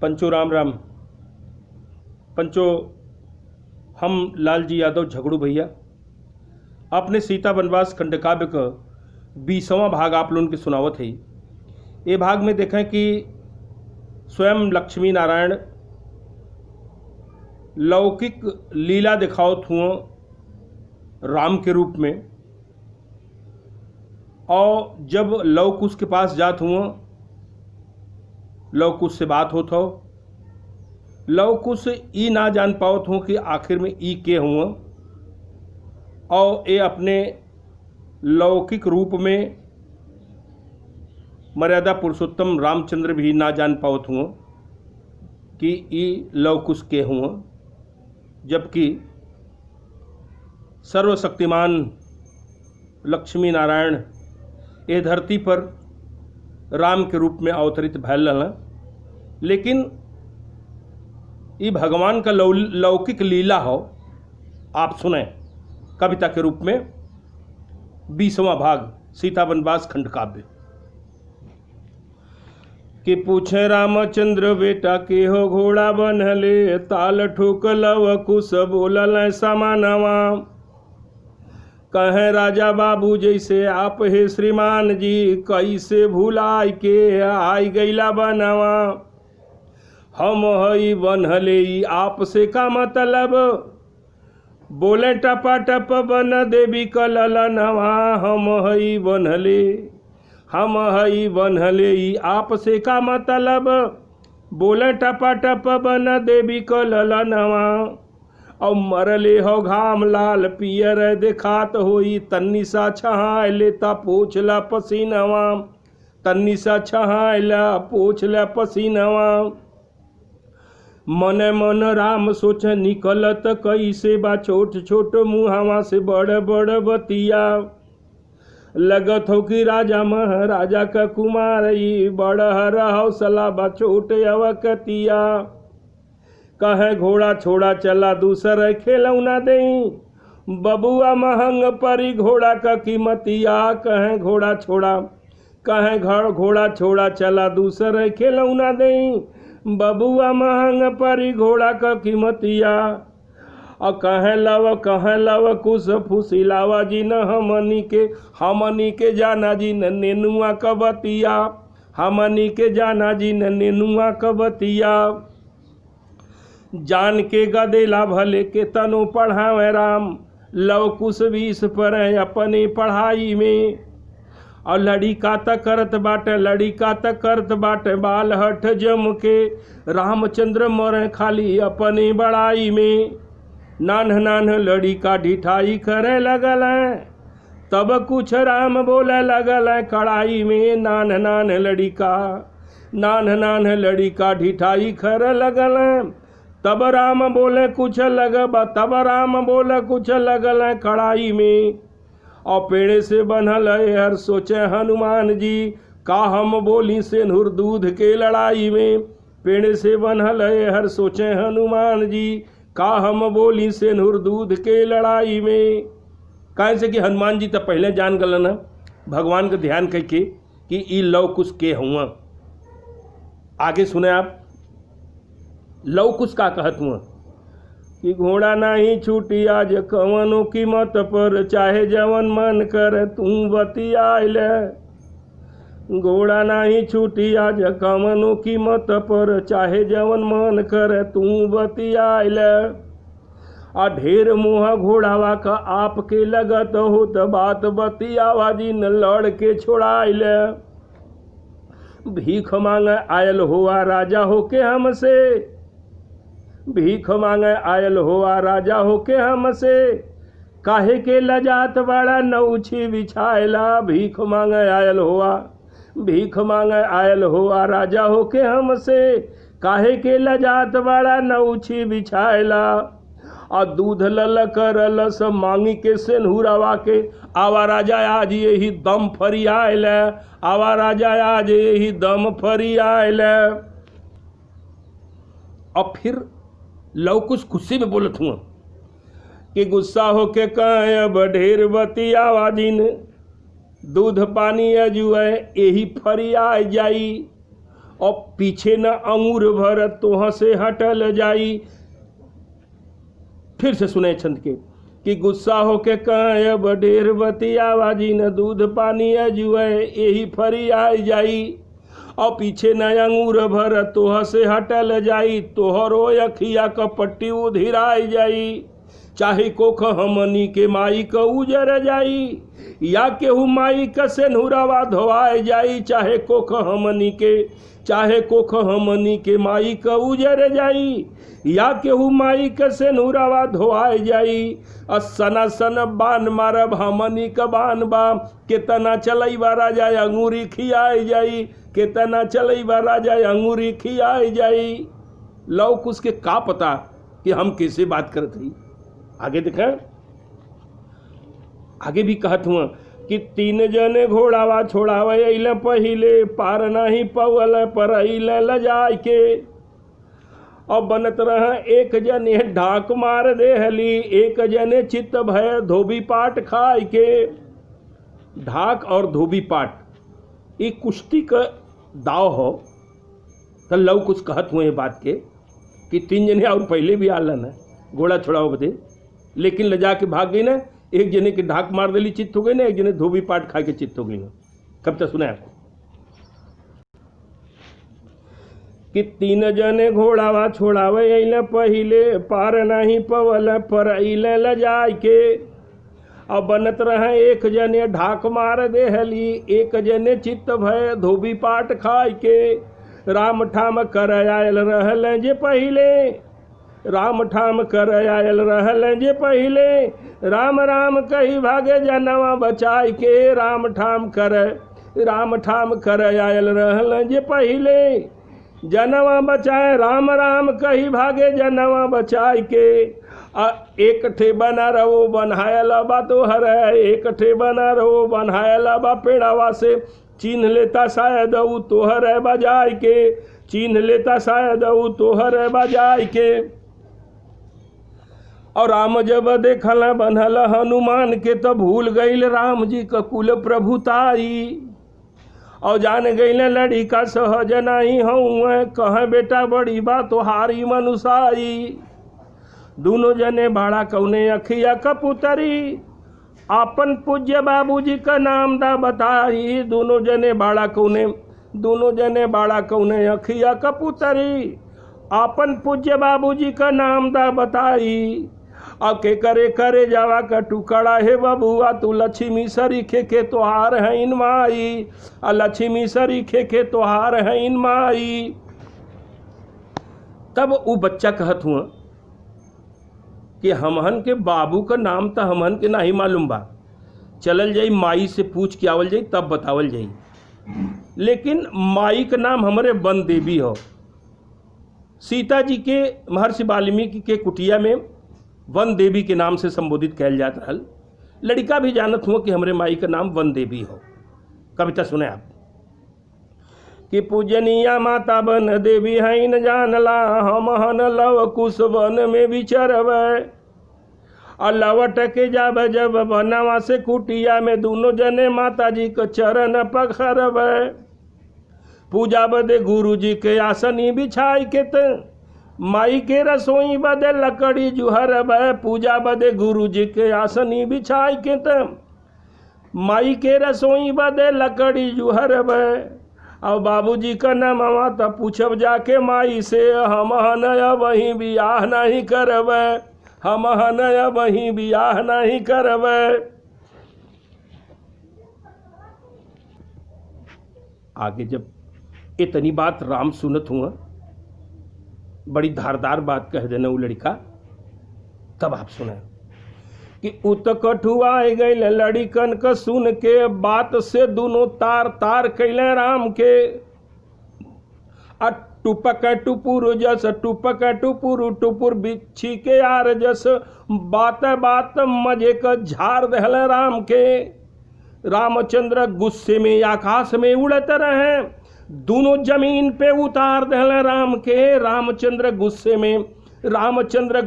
पंचो राम राम। पंचो, हम लालजी यादव झगड़ू भैया अपने सीता वनवास खंडकाव्य का 20वां भाग आप लोगों के सुनावत है। ये भाग में देखें कि स्वयं लक्ष्मी नारायण लौकिक लीला दिखावत हुआ राम के रूप में, और जब लव कुश के पास जात हुआ, लव कुश से बात होत हो, लव कुश ई ना जान पावत हूँ कि आखिर में ई के हुआ, और ये अपने लौकिक रूप में मर्यादा पुरुषोत्तम रामचंद्र भी ना जान पावत हुआ कि ई लव कुश के हुआ, जबकि सर्वशक्तिमान लक्ष्मी नारायण ये धरती पर राम के रूप में अवतरित भैल रहना। लेकिन ये भगवान का लौकिक लीला हो, आप सुने कविता के रूप में 20वां भाग सीता वनवास खंडकाव्य। कि पूछे रामचंद्र बेटा के हो घोड़ा बनहले, ताल ठोक लव कुश बोलल समानवा। कहे राजा बाबू जैसे आप हे श्रीमान जी, कैसे भुलाय के आई गैला बनवा। हम हई बनहले आपसे का मतलब, बोले टपा टप बन देवी कललनवा। हम हई बनहले आपसे का मतलब, बोले टपा टप बन देवी कललनवा। और मरले हो घाम लाल पियर देखात होई, तन्नी सा छहाय लेता पोछला पसीनवा। तन्नी सा छहायला पोछला पसीनवा। मन मन राम सोच निकलत कैसे बा, छोट छोट मुहावा से बड़ बड़ बतिया। लगत हो कि राजा महाराजा का कुमार, बड़ हर हौसला बा छोट अवकतिया। कहे घोड़ा छोड़ा चला दूसर खेलौना दई, बबुआ महंग परी घोड़ा का कीमतिया। कहे घोड़ा छोड़ा चला दूसर खेलौना दई, बबुआ महंग परी घोड़ा का कीमतिया। और कहे लव कुश फुसिलावा जी न हमनी के जाना जी न नेनुआ कबतिया। हमनी के जाना जी न नेनुआ कबतिया। जान के गदेला भले के तनु पढ़ावे राम, लव कुश 20 पर अपने पढ़ाई में। और लड़िका तक करत बाटे बाल हठ जम के, रामचंद्र मरे खाली अपने बड़ाई में। नान लड़िका ढिठाई करे लगल, तब कुछ राम बोले लगल कड़ाई में। नान लड़िका ढिठाई करे लगल, तब राम बोले कुछ लगल कड़ाई में। और पेड़े से बनल हर सोचे हनुमान जी, का हम बोली सिंदूर दूध के लड़ाई में। पेड़े से बनल हर सोचे हनुमान जी, का हम बोली सिंदूर दूध के लड़ाई में। कहे से कि हनुमान जी तो पहले जान गलन भगवान का ध्यान करके कि ई लव कुश के हुआ। आगे सुने आप, लव कुश का कहत हुआ कि घोड़ा नहीं छूटी आज कवनों कीमत पर, चाहे जवन मन कर तू बतियाइल। घोड़ा नहीं छूटी आज कवनों कीमत पर, चाहे जवन मन कर तू बतियाइल। आ ढेर मुँह घोड़ावा का आपके लगत हो, त बात बतियावा जी न लड़ के छोड़ाइल। भीख मांगे आयल हुआ राजा होके हमसे, भीख मांगे आयल हुआ राजा होके हमसे। काहे के लजात बड़ा नौछी बिछायला। भीख मांगे आयल हुआ राजा होके हमसे। काहे के लजात बड़ा नौछी बिछायला। और दूध लल करल सब मांगी के सेनुरवा के, आवा राजा आज यही दम फरियाल। आवा राजा आज यही दम फरियाल। और फिर लव कुश गुस्से में बोलत हुआ कि गुस्सा होके कहे अब ढेर बतियावा जिन, दूध पानी अजुए यही फरिया जाई। और पीछे न अंगूर भर तोह से हटल जाई। फिर से सुने छंद के कि गुस्सा हो के कहें अब ढेर बतियावा जी न दूध पानी अजुए यही फरी आई जाई। और पीछे न अंगूर भर तोह से हटल जाई तोहरो अखिया क पट्टी उधिराई जाई। चाहे कोख हमनी के माई क उजर जाई या केहू माई क सेनुरवा धोआए जाई। चाहे कोख हमनी के माई क उजर जाई या केहू माई क सेनुरवा धोआए जाई। सना सन बान मारब हमनी क बान बा केतना चलैबा राजा अंगूरी खियाई जाई। केतना चलैबा राजा अंगूरी खियाई जाई। लौ कुछ के का पता कि हम कैसे बात करत हई। आगे देखें, आगे भी कहत हुआ कि 3 जने घोड़ावा छोड़ावे अइले पहिले पार नहीं पवल पर अइले लजाय के। और बनत रह एक जने ढाक मार देहली एक जने चित्त भय धोबी पाट खाय के। ढाक और धोबी पाट ये कुश्ती का दाव हो। तो लव कुछ कहत हुए बात के कि 3 जने और पहले भी आलन है घोड़ा छोड़ाओ बदे, लेकिन लजा के भाग गई ना। एक जने के ढाक मार देली चित्त हो गई ना, एक जने धोबी पाट खा के चित्त हो गई ना। कब तक सुना आपको कि 3 जने घोड़ावा छोड़ावे अइले पहिले पार नहीं पवल पर अइले लजाय के। अब बनत रहे एक जने ढाक मार देहली एक जने चित्त भय धोबी पाट खाय के। राम ठाम कर आयल रहल जे पहिले राम ठाम कर आयल रहल जे पहिले राम राम कही भागे जनवा बचाई के। राम ठाम कर आयल रहल जे पहिले जनवा बचाए राम राम कही भागे जनवा बचाई के। एक ठे बना रहो बनायल बा तोहर एक ठे बना रहो बनायल बा पेड़ावा से चिन्ह लेता शायद ऊ तोहर बजाय के। चिन्ह लेता शायद ऊ तोहर बजाय के। और राम जब देखल बनल हनुमान के तो भूल गईल राम जी का कुल प्रभुताई। और जान गईल लड़ी का सहज नहीं हूँ कह बेटा बड़ी बा तोहारी मनुसाई। दोनों जने बाड़ा कौने अखिया कपुतरी आपन पूज्य बाबूजी का नाम दा बताई। दोनों जने बाड़ा कौने अखिया कपुतरी आपन पूज्य बाबूजी का नाम दा बताई। अब के करे जावा का टुकड़ा हे बबुआ तू लक्ष्मी सरीखे के तोहार है इन माई। लक्ष्मी सरीखे के तोहार है इन माई। तब वो बच्चा कहत हुआ कि हमहन के बाबू का नाम तो हमहन के नहीं मालूम बा, चलल जाई माई से पूछ के आवल जाई तब बतावल जाई। लेकिन माई का नाम हमारे वन देवी हो। सीता जी के महर्षि वाल्मीकि के कुटिया में वन देवी के नाम से संबोधित कैल जात रहल। लड़का भी जानत हुआ कि हमारे माई का नाम वन देवी हो। कविता सुने आप कि पूजनीया माता बन देवी है न जानला हमहन लव कुश वन में विचरबै। और लवट के जाब जब बनवा से कुटिया में दोनों जने माता जी के चरण पखरबै। पूजा बदे गुरु जी के आसनी बिछाई के त माई के रसोई बदे लकड़ी जुहरबै। पूजा बदे गुरु जी के आसनी बिछाई के त माई के रसोई बदे लकड़ी जुहरबै। और बाबूजी का नमवा त पूछब जाके माई से हमहन वहीं बियाह नहीं करबै। हमहन वहीं बियाह नहीं करबै। आगे जब इतनी बात राम सुनत हुआ, बड़ी धारदार बात कह देना वो लड़का। तब आप सुने कि उत कठुआए गई लड़िकन का सुन के बात से दोनों तार तार कैले राम के। टुपक टुपुर जस टुपक टुपुर टुपुर बिच्छी के यार जस बात बात मजे का झाड़ दहल राम के। रामचंद्र गुस्से में आकाश में उड़त रहे दोनों जमीन पे उतार दहल राम के। रामचंद्र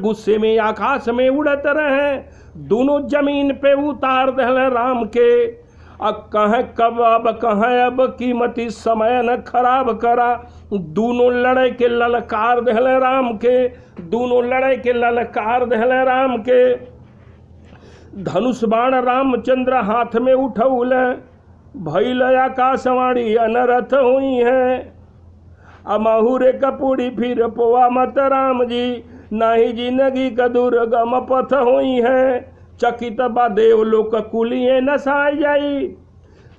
गुस्से में आकाश में उड़त रहे दोनों जमीन पे उतार दहल राम के। अब कहें कब अब कहें अब कीमती समय न खराब करा। दोनों लड़े के ललकार दहले राम के, दोनों लड़े के ललकार दहले राम के। धनुष बाण रामचंद्र हाथ में उठौल, भइल आकाशवाणी अनरथ हुई है। अमहुरे कपूरी फिर पोवा मत राम जी, नाही जिंदगी का दुर्गम पथ हुई है। चकित बा देव लोक कुलिये नसाई जाई,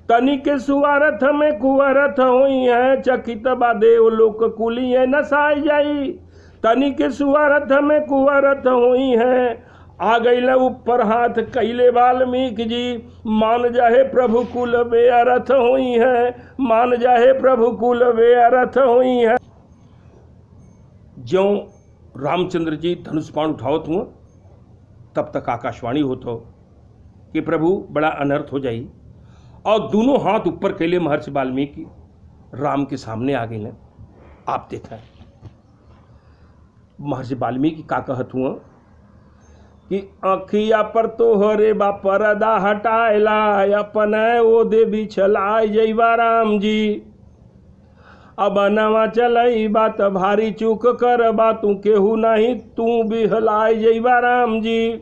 तनिक सुअरथ में कुअरथ हुई है। चकित बा देव लोक कुलिये नसाई जाई, तनिक सुअरथ में कुअरथ हुई है। आ गई ऊपर हाथ कैले वाल्मीकि जी, मान जाहे प्रभु कुल वे अर्थ हुई है, मान जाहे प्रभु कुल वे अर्थ हुई है। ज्यों रामचंद्र जी धनुष बाण उठावत हुआ, तब तक आकाशवाणी होतो कि प्रभु बड़ा अनर्थ हो जाई। और दोनों हाथ ऊपर कैले महर्षि वाल्मीकि राम के सामने आ गए। आप देखा महर्षि वाल्मीकि का कहत हुआ कि अखिया पर तोहरे बा परदा हटाएला, अपने ओ दे बिछलाय जैबा राम जी। अब नवा चलई बात भारी चूक कर बा, तू केहू नहीं तू बिहलाय जैबा राम जी।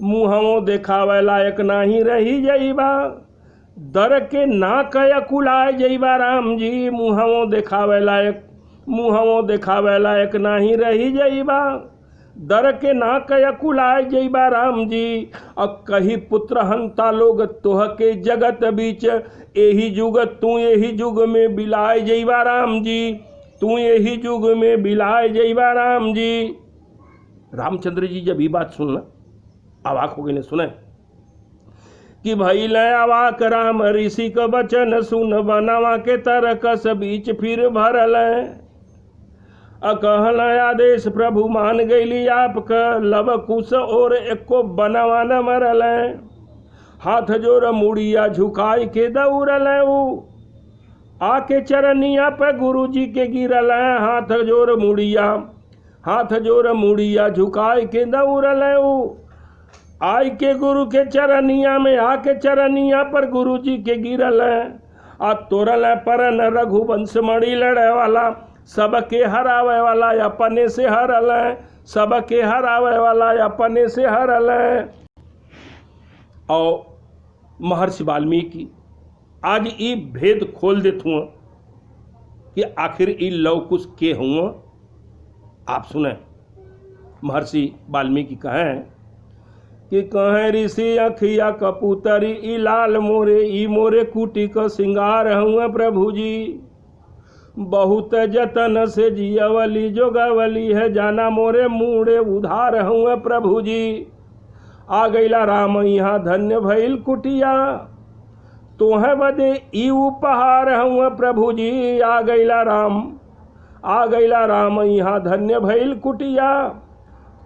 मुँहों देखावे लायक नहीं रही जैबा, दर के ना कया कुलाय जैबा राम जी। मुँहों देखावे लायक, मुँहों देखावे लायक नहीं रही जैबा, दर के ना कया कुलाय जैबा राम जी। अब कही पुत्र हंता लोग तोह के जगत बीच, एही जुग तू एही जुग में बिलाय जैबा राम जी, तू एही जुग में बिलाय जैबा राम जी। रामचंद्र जी जब ये बात सुनना अवाक हो गए ने सुने कि भइल अवाक राम ऋषि का वचन सुन, बनावा के तरकस बीच फिर भरल। अकहल आदेश प्रभु मान गईली आपका, लब कुश और एको बनवा न मरल। हाथ जोर मुड़िया झुकाई के दौड़ल, आके चरनिया पे गुरु जी के गिरल। हाथ जोर मुड़िया, हाथ जोर मुड़िया झुकाई के दौड़ल, आई के गुरु के चरनिया में आके चरनिया पर गुरु जी के गिरल। आ तोरल परन रघुवंश मणि लड़े वाला, सबके हरावे वाला अपने से हरल, सबके हरावे वाला अपने से हरल। और महर्षि वाल्मीकि आज ये भेद खोल देत हुआ कि आखिर ये लव कुश के हुआ। आप सुने महर्षि वाल्मीकि कहें कि कहें ऋषि अखिया कपूतरी ई लाल मोरे, ई मोरे कुटी का सिंगार हुआ प्रभु जी। बहुत जतन से जियवली जोगवली है, जाना मोरे मूड़े उधार हुआ प्रभु जी। आ गईला राम यहाँ धन्य भइल कुटिया, तोहे बदे ई उपहार हुआ प्रभु जी। आ गईला राम, आ गईला राम यहाँ धन्य भइल कुटिया,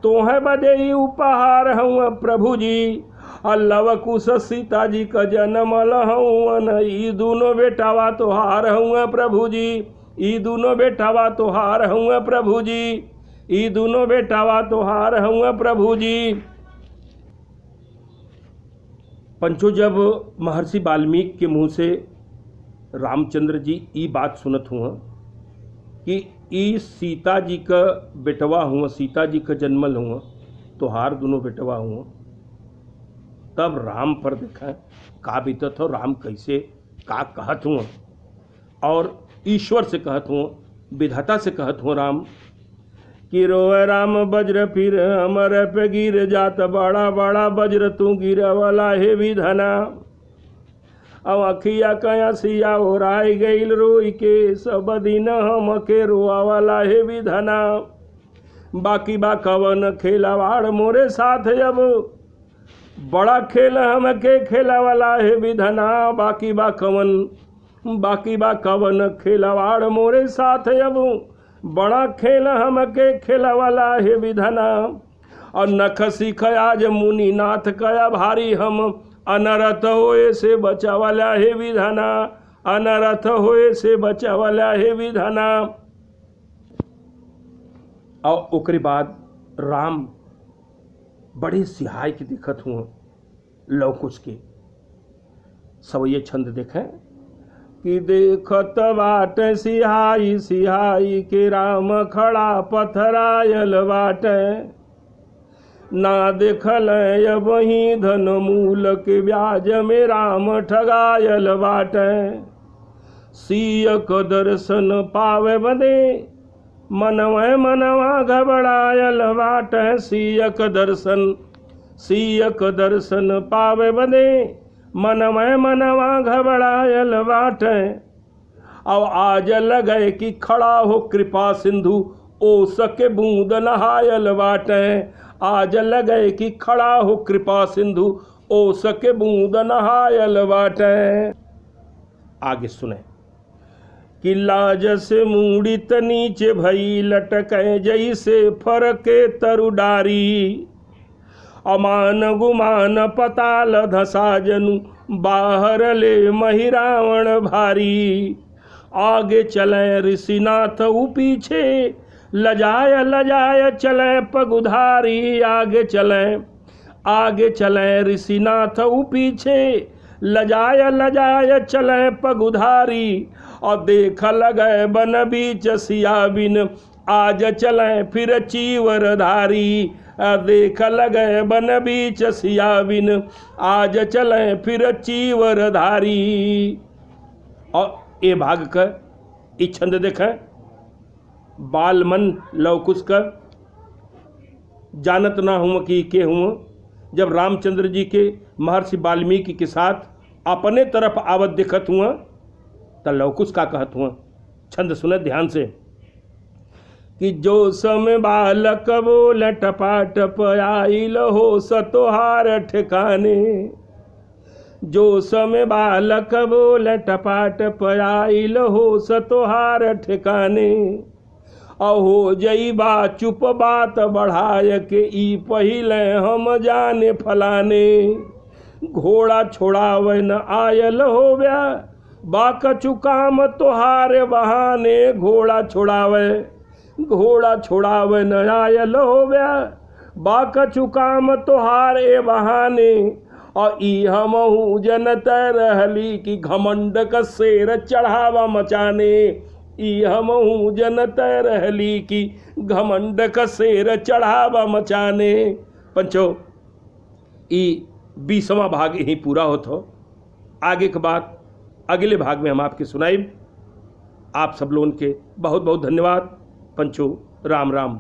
तोहे बदे ई उपहार हुआ प्रभु जी। लव कुश सीता जी का जन्मल हवन, ई दोनों बेटावा तोहार हुआ प्रभु जी, ई दोनों बेटावा तोहार हुआ प्रभु जी, ई दोनों बेटावा तोहार हुआ प्रभु जी। पंचो जब महर्षि वाल्मीकि के मुंह से रामचंद्र जी ये बात सुनत हुआ कि ई सीता जी का बेटवा हुआ, सीता जी का जन्मल हुआ, तोहार दोनों बेटवा हुआ, तब राम पर देखा का बीतत हो, राम कैसे का कहत हुआ और ईश्वर से कहत हुआ, विधाता से कहत हुआ राम कि रोए राम वज्र फिर अमर पे गिर जात, बड़ा बड़ा वज्र तू गिरवला हे विधना। अब अखिया कया सिया ओराई गईल रोई के, सब दिन हम के रोआवला हे विधना। बाकी बा कवन खेलावाड़ मोरे साथ, अब बड़ा खेल हम के खेलावला हे विधना। बाकी बा कवन, बाकी बा कवन खेलावाड़ मोरे साथ, अब बड़ा खेल हम के खेलावला हे विधना। और नख सीख आज मुनिनाथ कया भारी, हम अनरथ होए से बचावला हे विधना, अनरथ होए से बचावला हे विधना। और ओकरे बाद राम बड़े सिहाय के दिखत हुआ लव कुश के। सब ये छंद देखें कि देखत बाटे सिहाई सिहाई के राम खड़ा पथरायल बाटे, ना देखल वही धन मूल के ब्याज में राम ठगायल बाटे। सियक दर्शन पावे बदे मनवा घबरायल बाटे, सियक दर्शन पावे बदे मनवा घबरायल बाटे। अब आज लगे कि खड़ा हो कृपा सिंधु ओ सके बूंद नहायल बाटे, आज लगे कि खड़ा हो कृपा सिंधु ओ सके बूंद नहायल बाटे। आगे सुने कि लाज से मूड़ित नीचे भई लटके जैसे फरके तरुडारी, अमान गुमान पताल धसा जनु बाहर ले मही रावण भारी। आगे चले ऋषिनाथ ऊ पीछे लजाय चले पगुधारी, आगे चले ऋषिनाथ ऊ पीछे लजाय चले पगुधारी। और देख लगे बन बीच सिया बिन आज चले फिर चीवरधारी, देख लगे बन बीच सिया बिन आज चले फिर चीवरधारी। और ए भाग का ई छंद देखें बाल मन लवकुश का जानत ना हुआ कि के हुआ। जब रामचंद्र जी के महर्षि वाल्मीकि के साथ अपने तरफ आवत दिखत हुआ तो लवकुश का कहत हुआ। छंद सुने ध्यान से कि जो समय बालक बोल टपाटप आइल हो सतोहार ठिकाने, जो समय बालक बोल टपाटप आइल हो सतोहार ठिकाने। अहो जईबा चुप बात बढ़ाय के ई पहिले हम जाने फलाने, घोड़ा छोड़ावे न आयल हो व्या बाक चुकाम तोहारे बहाने, घोड़ा छोड़ावे न आयल हो व्या बाक चुकाम तोहारे बहाने। और ई हमहू जनत रहली कि घमंड का शेर चढ़ावा मचाने, ई हमहू जनत रहली कि घमंड का शेर चढ़ावा मचाने। पंचो ई 20वां भाग यही पूरा होता। आगे के बात अगले भाग में हम आपके सुनाइब। आप सब लोगों के बहुत बहुत धन्यवाद। पंचो राम राम।